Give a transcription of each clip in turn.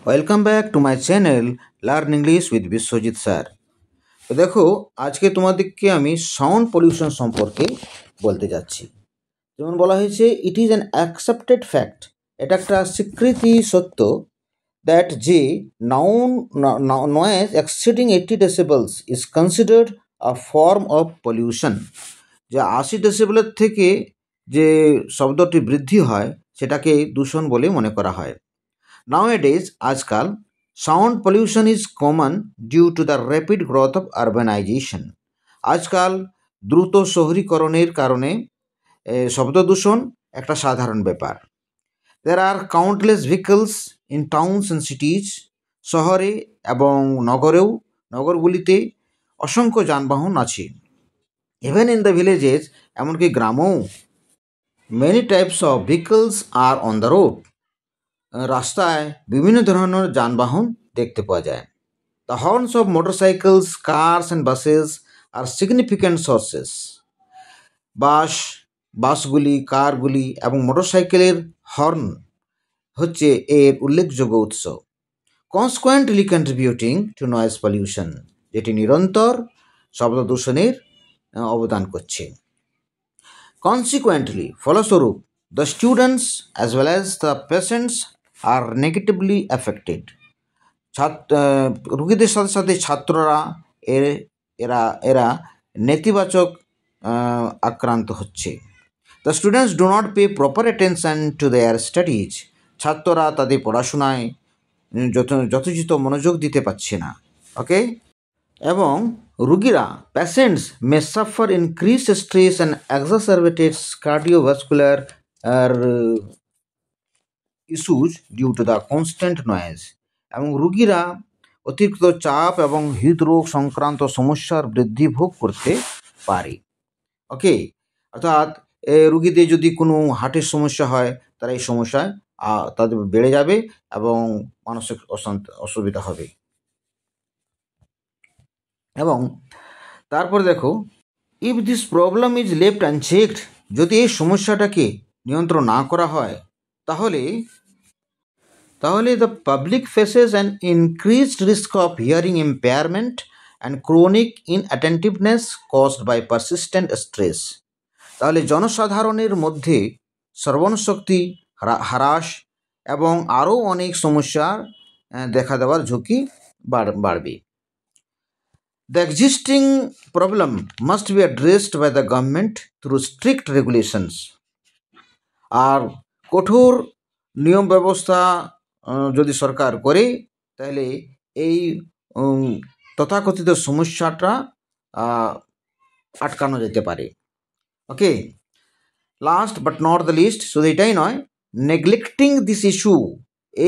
Welcome back to my channel learn English with Biswajit sir. তো দেখো, আজকে তোমাদেরকে আমি সাউন্ড পলিউশন সম্পর্কে বলতে যাচ্ছি। যেমন বলা হয়েছে, it is an accepted fact, এটা একটা স্বীকৃতি সত্য, দ্যাট যে noise exceeding 80 decibels is considered a form of pollution. যে 80 ডেসিবেলের থেকে যে শব্দটি বৃদ্ধি হয় সেটাকে দূষণ বলে মনে করা হয়। Nowadays, আজকাল sound pollution is common due to the rapid growth of urbanisation. আজকাল দ্রুত শহরীকরণের কারণে শব্দ দূষণ একটা সাধারণ ব্যাপার। There are countless vehicles in towns and cities. শহরে এবং নগরগুলিতে অসংখ্য যানবাহন আছে। Even in the villages, এমনকি গ্রামেও many types of vehicles are on the road. রাস্তায় বিভিন্ন ধরনের যানবাহন দেখতে পাওয়া যায়। The horns of motorcycles, cars and buses are significant sources. বাসগুলি, কারগুলি এবং মোটরসাইকেলের হর্ন হচ্ছে এর উল্লেখযোগ্য উৎস। Consequently contributing to noise pollution, যেটি নিরন্তর শব্দ দূষণের অবদান করছে। কনসিকুয়েন্টলি, ফলস্বরূপ, the students as well as the patients are negatively affected. রুগীদের সাথে সাথে ছাত্ররা এরা নেতিবাচক আক্রান্ত হচ্ছে। The students do not pay proper attention to their studies. ছাত্ররা তাদের পড়াশোনায় যথোচিত মনোযোগ দিতে পারছে না। ওকে, এবং রুগীরা patients may suffer increase stress and exacerbated cardiovascular issues due to the constant noise. এবং রুগীরা অতিরিক্ত চাপ এবং হৃদরোগ সংক্রান্ত সমস্যার বৃদ্ধি ভোগ করতে পারে। ওকে, অর্থাৎ রুগীদের যদি কোনো হার্টের সমস্যা হয়, তারা এই সমস্যায় তাদের বেড়ে যাবে এবং মানসিক অসুবিধা হবে। এবং তারপর দেখো, if this problem is left unchecked, যদি এই সমস্যাটাকে নিয়ন্ত্রণ না করা হয়, তাহলে the public faces an increased risk of hearing impairment and chronic inattentiveness caused by persistent stress. তাহলে জনসাধারণের মধ্যে শ্রবণশক্তি হ্রাস এবং আরও অনেক সমস্যার দেখা দেওয়ার ঝুঁকি বাড়বে। The existing problem must be addressed by the government through strict regulations. আর কঠোর নিয়ম ব্যবস্থা যদি সরকার করে, তাহলে এই তথাকথিত সমস্যাটা আটকানো যেতে পারে। Okay, last but not the least, শুধু এটাই নয়, নেগলেক্টিং দিস ইস্যু,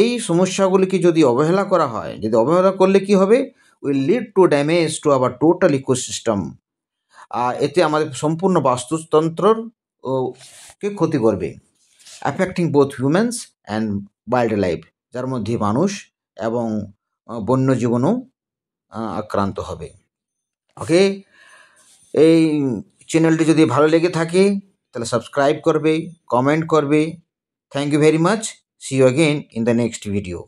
এই সমস্যাগুলিকে যদি অবহেলা করা হয়, যদি অবহেলা করলে কি হবে, will lead to damage to our total ecosystem. এতে আমাদের সম্পূর্ণ বাস্তুতন্ত্রকে ক্ষতি করবে। Affecting both humans and wild life, যার মধ্যে মানুষ এবং বন্যজীবনও আক্রান্ত হবে। ওকে, এই চ্যানেলটি যদি ভালো লেগে থাকে তাহলে সাবস্ক্রাইব করবে, কমেন্ট করবে। Thank you very much. See you again in the next video.